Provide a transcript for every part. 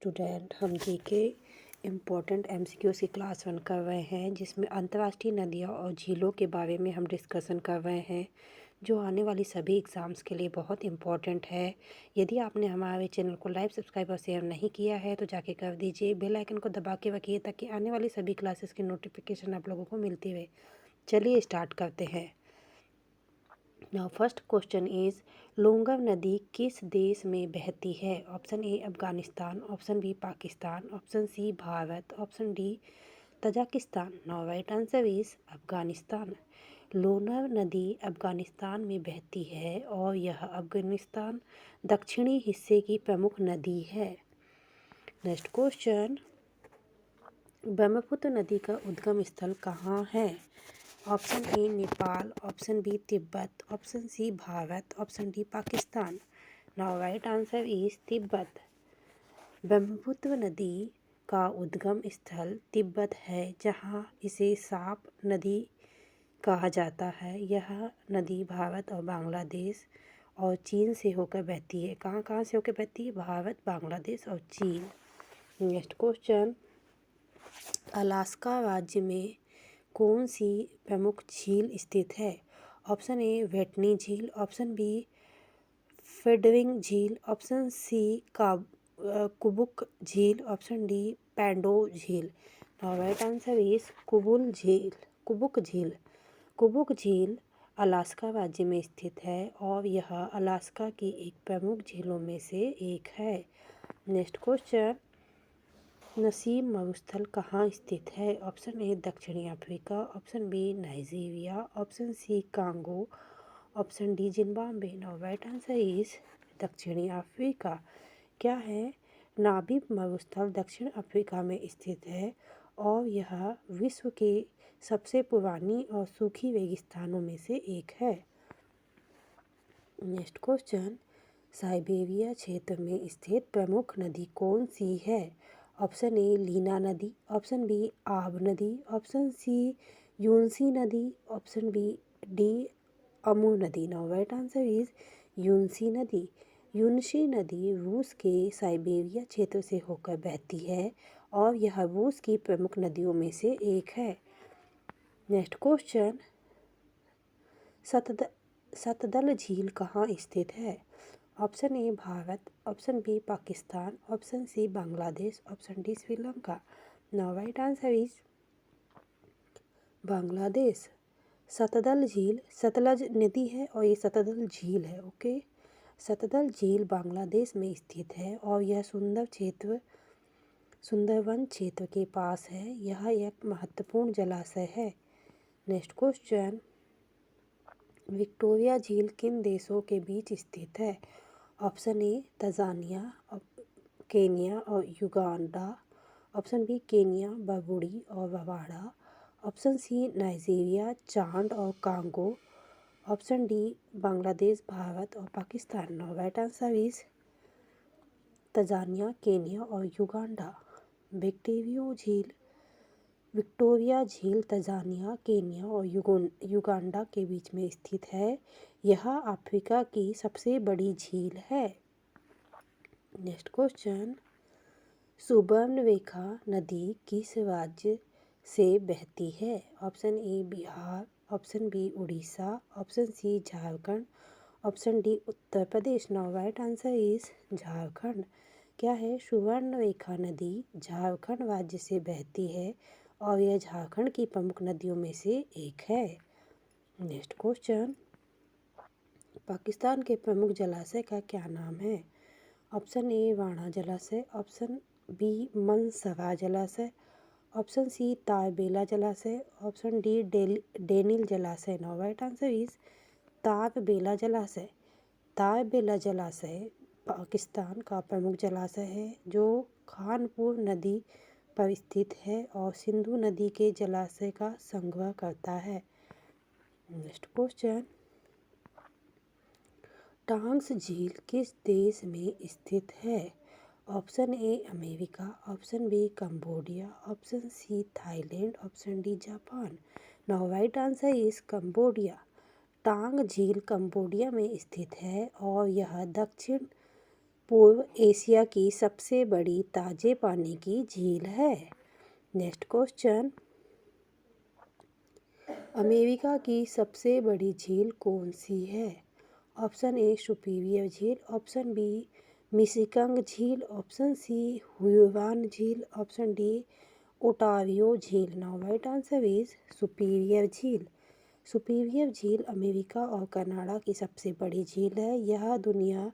Student, हम GK important MCQs की class 1 कर रहे हैं, जिसमें अंतर्राष्ट्रीय नदियों और झीलों के बारे में हम डिस्कशन कर रहे हैं, जो आने वाली सभी एग्ज़ाम्स के लिए बहुत इम्पोर्टेंट है। यदि आपने हमारे चैनल को लाइक, सब्सक्राइब और शेयर नहीं किया है तो जाके कर दीजिए। बेल आइकन को दबा के रखिए ताकि आने वाली सभी क्लासेस की नोटिफिकेशन आप लोगों को मिलती रहे। चलिए स्टार्ट करते हैं। नाउ फर्स्ट क्वेश्चन इज, लोंगर नदी किस देश में बहती है? Option A Afghanistan, option B Pakistan, option C Bharat, option D Tajikistan. Now right answer is Afghanistan. लोनार नदी अफगानिस्तान में बहती है और यह अफगानिस्तान दक्षिणी हिस्से की प्रमुख नदी है। नेक्स्ट क्वेश्चन, ब्रह्मपुत्र नदी का उद्गम स्थल कहाँ है? Option A Nepal, option B Tibet, option C Bharat, option D Pakistan. Now right answer is Tibet. Brahmaputra नदी का उद्गम स्थल तिब्बत है, जहाँ इसे साप नदी कहा जाता है। यह नदी भारत और बांग्लादेश और चीन से होकर बहती है। कहाँ कहाँ से होकर बहती है? भारत, बांग्लादेश और चीन। नेक्स्ट क्वेश्चन, अलास्का राज्य में कौन सी प्रमुख झील स्थित है? ऑप्शन ए व्हेटनी झील, ऑप्शन बी फेडरिंग झील, ऑप्शन सी कुबुक झील, ऑप्शन डी पैंडो झील। राइट आंसर इज कुबुक झील। कुबुक झील अलास्का राज्य में स्थित है और यह अलास्का की एक प्रमुख झीलों में से एक है। नेक्स्ट क्वेश्चन, नसीब मरुस्थल कहाँ स्थित है? ऑप्शन ए दक्षिणी Africa, option B Nigeria, option C Congo, option D Zimbabwe. Now right answer is दक्षिणी अफ्रीका। क्या है? नाबीब मरुस्थल दक्षिण अफ्रीका में स्थित है और यह विश्व के सबसे पुरानी और सूखी रेगिस्तानों में से एक है। नेक्स्ट क्वेश्चन, साइबेरिया क्षेत्र में स्थित प्रमुख नदी कौन सी है? ऑप्शन ए लीना नदी, ऑप्शन बी आब नदी, ऑप्शन सी यूनसी नदी, ऑप्शन बी डी अमूर नदी। नाउ राइट आंसर इज यूनसी नदी। यूनसी नदी रूस के साइबेरिया क्षेत्र से होकर बहती है और यह रूस की प्रमुख नदियों में से एक है। नेक्स्ट क्वेश्चन, सतलज झील कहाँ स्थित है? Option A Bharat, option B Pakistan, option C Bangladesh, option D Sri Lanka. Now right answer is Bangladesh. Sutlej झील सतलज नदी है और ये सतलज झील है। ओके, सतलज झील बांग्लादेश में स्थित है और यह सुंदरवन क्षेत्र के पास है। यह एक महत्वपूर्ण जलाशय है। नेक्स्ट क्वेश्चन, विक्टोरिया झील किन देशों के बीच स्थित है? ऑप्शन ए तंजानिया, केन्या और Uganda, option B Kenya, Burundi और Rwanda, option C Nigeria, Chad और Congo, option D Bangladesh, Bharat और Pakistan. Now right answer is Tanzania, Kenya और युगांडा। विक्टोरिया झील तंजानिया, केन्या और युगांडा के बीच में स्थित है। यह अफ्रीका की सबसे बड़ी झील है। नेक्स्ट क्वेश्चन, सुवर्णरेखा नदी किस राज्य से बहती है? Option A Bihar, option B Orissa, option C Jharkhand, option D Uttar Pradesh. Now right answer is Jharkhand. क्या है? सुवर्णरेखा नदी झारखंड राज्य से बहती है और यह झारखंड की प्रमुख नदियों में से एक है। नेक्स्ट क्वेश्चन, पाकिस्तान के प्रमुख जलाशय का क्या नाम है? ऑप्शन ए राणा जलाशय, ऑप्शन बी मनसवा जलाशय, ऑप्शन सी तारबेला जलाशय, ऑप्शन डी डेनिल जलाशय। Now right answer is Tarbela जलाशय। तारबेला जलाशय पाकिस्तान का प्रमुख जलाशय है जो खानपुर नदी पर स्थित है और सिंधु नदी के जलाशय का संग्रह करता है। नेक्स्ट क्वेश्चन, टांग्स झील किस देश में स्थित है? Option A America, option B Cambodia, option C Thailand, option D Japan. Now right answer is Cambodia. टांग झील कंबोडिया में स्थित है और यह दक्षिण पूर्व एशिया की सबसे बड़ी ताजे पानी की झील है। नेक्स्ट क्वेश्चन, अमेरिका की सबसे बड़ी झील कौन सी है? ऑप्शन ए सुपीरियर झील, ऑप्शन बी मिशिगन झील, ऑप्शन सी हुयेन झील, ऑप्शन डी ओटारियो झील। Now right answer is superior झील। सुपीरियर झील अमेरिका और कनाडा की सबसे बड़ी झील है। यह दुनिया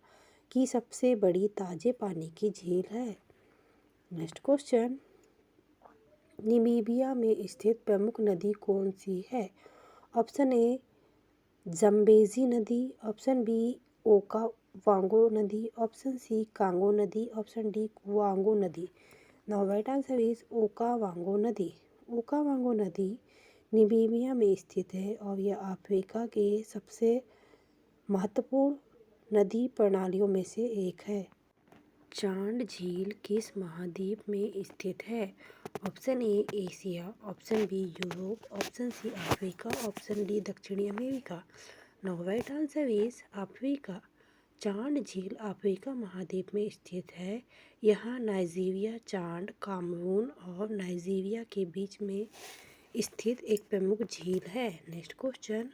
की सबसे बड़ी ताजे पानी की झील है। नेक्स्ट क्वेश्चन, नामीबिया में स्थित प्रमुख नदी कौन सी है? ऑप्शन ए जम्बेजी नदी, ऑप्शन बी ओकावांगो नदी, ऑप्शन सी कांगो नदी, ऑप्शन डी कुआंगो नदी। Now right answer is Okavango नदी। ओकावांगो नदी नामीबिया में स्थित है और यह अफ्रीका के सबसे महत्वपूर्ण नदी प्रणालियों में से एक है। चांड झील किस महाद्वीप में स्थित है? Option A Asia, option B Europe, option C Africa, option D दक्षिणी America. Now right answer is Africa. Chad झील अफ्रीका महाद्वीप में स्थित है। यहाँ नाइजीरिया, चाड, कामरून और नाइजीरिया के बीच में स्थित एक प्रमुख झील है। नेक्स्ट क्वेश्चन,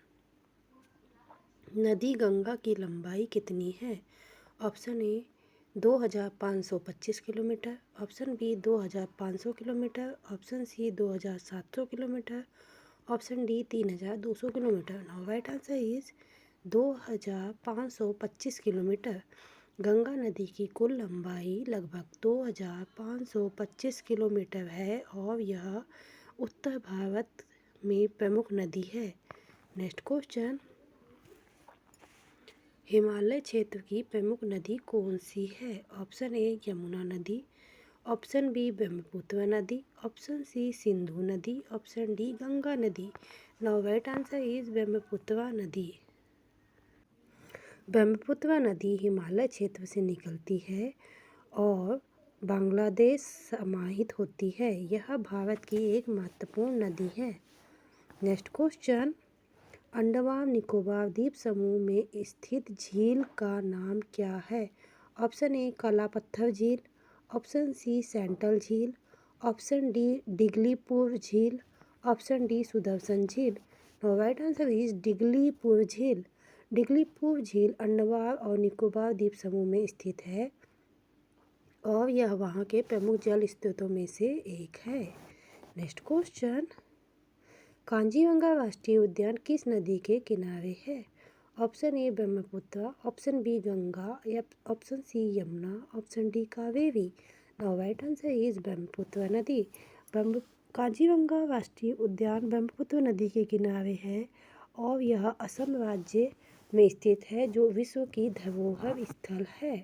नदी गंगा की लंबाई कितनी है? Option A 2525 kilometre, option B 2500 kilometre, option C 2700 kilometre, option D 3200 kilometre. Now right answer is 2525 kilometre. Ganga नदी की कुल लंबाई लगभग 2525 किलोमीटर है और यह उत्तर भारत में प्रमुख नदी है। नेक्स्ट क्वेश्चन, हिमालय क्षेत्र की प्रमुख नदी कौन सी है? ऑप्शन ए यमुना नदी, ऑप्शन बी ब्रह्मपुत्र नदी, ऑप्शन सी सिंधु नदी, ऑप्शन डी गंगा नदी। Now right answer is Brahmaputra नदी। ब्रह्मपुत्र नदी हिमालय क्षेत्र से निकलती है और बांग्लादेश समाहित होती है। यह भारत की एक महत्वपूर्ण नदी है। नेक्स्ट क्वेश्चन, अंडमान निकोबार द्वीप समूह में स्थित झील का नाम क्या है? ऑप्शन ए काला पत्थर झील, ऑप्शन सी सेंट्रल झील, ऑप्शन डी डिगलीपुर झील, ऑप्शन डी सुदर्शन झील। राइट आंसर इज डिगलीपुर झील। डिगलीपुर झील अंडमान और निकोबार द्वीप समूह में स्थित है और यह वहाँ के प्रमुख जल स्रोतों में से एक है। नेक्स्ट क्वेश्चन, कांजीरंगा राष्ट्रीय उद्यान किस नदी के किनारे है? Option A Brahmaputra, option B Ganga, या option C Yamuna, option D Kaveri. Now right answer is Brahmaputra नदी। कांजीरंगा राष्ट्रीय उद्यान ब्रह्मपुत्र नदी के किनारे है और यह असम राज्य में स्थित है जो विश्व की धरोहर स्थल है।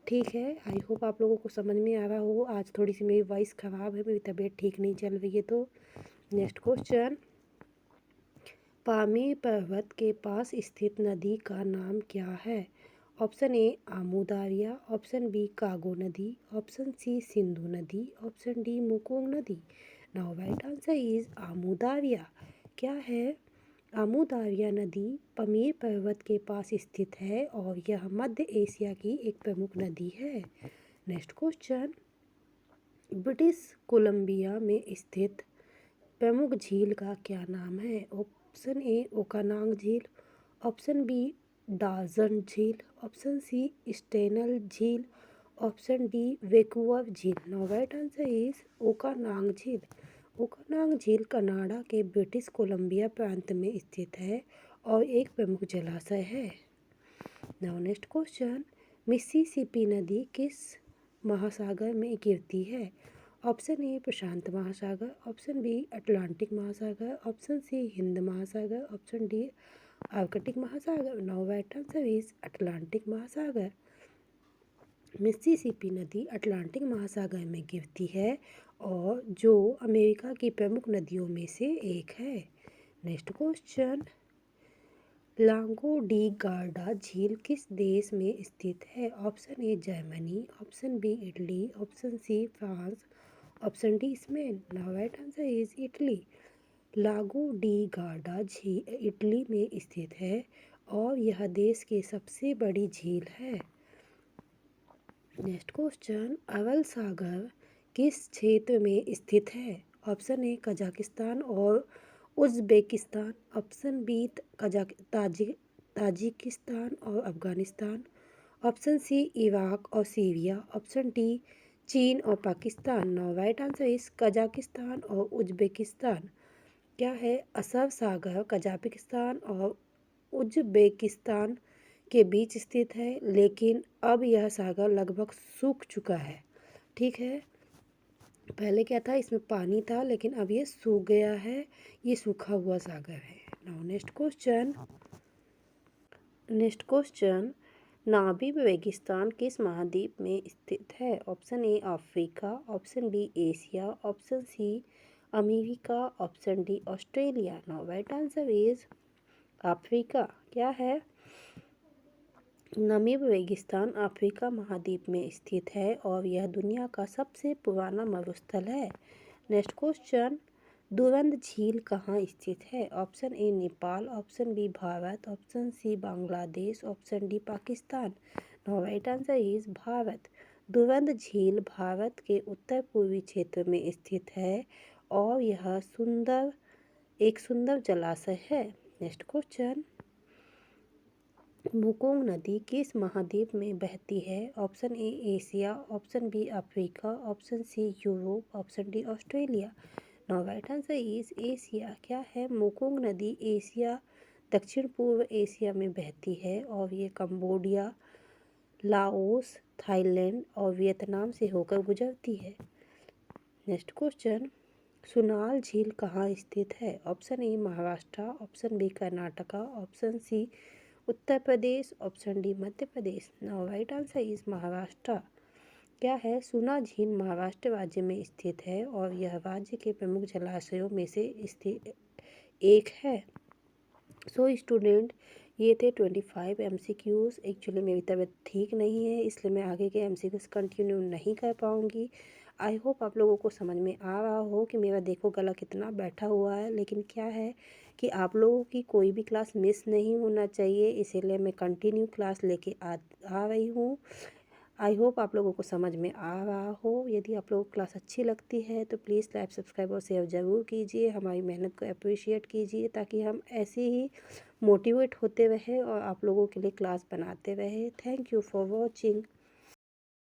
ठीक है, आई होप आप लोगों को समझ में आ रहा हो। आज थोड़ी सी मेरी वॉइस ख़राब है, मेरी तबीयत ठीक नहीं चल रही है। तो नेक्स्ट क्वेश्चन, पामीर पर्वत के पास स्थित नदी का नाम क्या है? Option A Amu Darya, option B कागो नदी, ऑप्शन सी सिंधु नदी, ऑप्शन डी मुकोंग नदी। Now right answer is Amu Darya. क्या है? आमू दारिया नदी पामीर पर्वत के पास स्थित है और यह मध्य एशिया की एक प्रमुख नदी है। नेक्स्ट क्वेश्चन, ब्रिटिश कोलंबिया में स्थित प्रमुख झील का क्या नाम है? ऑप्शन ए ओकानाग झील, ऑप्शन बी डार्जन झील, ऑप्शन सी स्टेनल झील, ऑप्शन डी वैंकूवर झील। नाउ राइट आंसर इज ओकानाग झील। ओकानाग झील कनाडा के ब्रिटिश कोलंबिया प्रांत में स्थित है और एक प्रमुख जलाशय है। नाउ नेक्स्ट क्वेश्चन, मिसिसिपी नदी किस महासागर में गिरती है? ऑप्शन ए प्रशांत महासागर, ऑप्शन बी अटलांटिक महासागर, ऑप्शन सी हिंद महासागर, ऑप्शन डी आर्कटिक महासागर। Now right answer is Atlantic महासागर। मिसिसिपी नदी अटलांटिक महासागर में गिरती है और जो अमेरिका की प्रमुख नदियों में से एक है। Next question, Lago di Garda झील किस देश में स्थित है? Option A Germany, option B Italy, option C France, option D Spain. Now right answer is Italy. Lago di Garda झील इटली में स्थित है और यह देश की सबसे बड़ी झील है। नेक्स्ट क्वेश्चन, अरल सागर किस क्षेत्र में स्थित है? ऑप्शन ए कजाकिस्तान और उज़्बेकिस्तान, ऑप्शन बी ताजिकिस्तान और अफगानिस्तान, ऑप्शन सी इराक और सीरिया, ऑप्शन डी चीन और Pakistan. Now right answer is Kazakhstan और उज़्बेकिस्तान। क्या है? असर सागर कजाकिस्तान और उज़्बेकिस्तान के बीच स्थित है, लेकिन अब यह सागर लगभग सूख चुका है। ठीक है, पहले क्या था, इसमें पानी था, लेकिन अब ये सूख गया है, ये सूखा हुआ सागर है। नाउ नेक्स्ट क्वेश्चन, नामीब रेगिस्तान किस महाद्वीप में स्थित है? Option A Africa, option B Asia, option C America, option D Australia. Now right answer is Africa. क्या है? नामीब रेगिस्तान अफ्रीका महाद्वीप में स्थित है और यह दुनिया का सबसे पुराना मरुस्थल है। नेक्स्ट क्वेश्चन, दुरंद झील कहाँ स्थित है? Option A Nepal, option B Bharat, option C Bangladesh, option D Pakistan. Now right answer is Bharat. दुरंद झील भारत के उत्तर पूर्वी क्षेत्र में स्थित है और यह एक सुंदर जलाशय है। नेक्स्ट क्वेश्चन, मेकोंग नदी किस महाद्वीप में बहती है? Option A Asia, option B Africa, option C Europe, option D Australia. Now right answer is Asia. क्या है? मेकोंग नदी एशिया, दक्षिण पूर्व एशिया में बहती है और ये कंबोडिया, लाओस, थाईलैंड और वियतनाम से होकर गुजरती है। नेक्स्ट क्वेश्चन, सुनाल झील कहाँ स्थित है? Option A Maharashtra, option B Karnataka, option C Uttar Pradesh, option D Madhya Pradesh. Now right answer is Maharashtra. क्या है? सुना झील महाराष्ट्र राज्य में स्थित है और यह राज्य के प्रमुख जलाशयों में से स्थित एक है। सो स्टूडेंट, ये थे 25 MCQs। एक्चुअली मेरी तबीयत ठीक नहीं है, इसलिए मैं आगे के MCQs कंटिन्यू नहीं कर पाऊँगी। आई होप आप लोगों को समझ में आ रहा हो कि मेरा देखो गला कितना बैठा हुआ है, लेकिन क्या है कि आप लोगों की कोई भी क्लास मिस नहीं होना चाहिए, इसीलिए मैं कंटिन्यू क्लास लेके आ रही हूँ। आई होप आप लोगों को समझ में आ रहा हो। यदि आप लोगों को क्लास अच्छी लगती है तो प्लीज़ लाइक, सब्सक्राइब और शेयर ज़रूर कीजिए। हमारी मेहनत को अप्रिशिएट कीजिए ताकि हम ऐसे ही मोटिवेट होते रहें और आप लोगों के लिए क्लास बनाते रहें। Thank you for watching.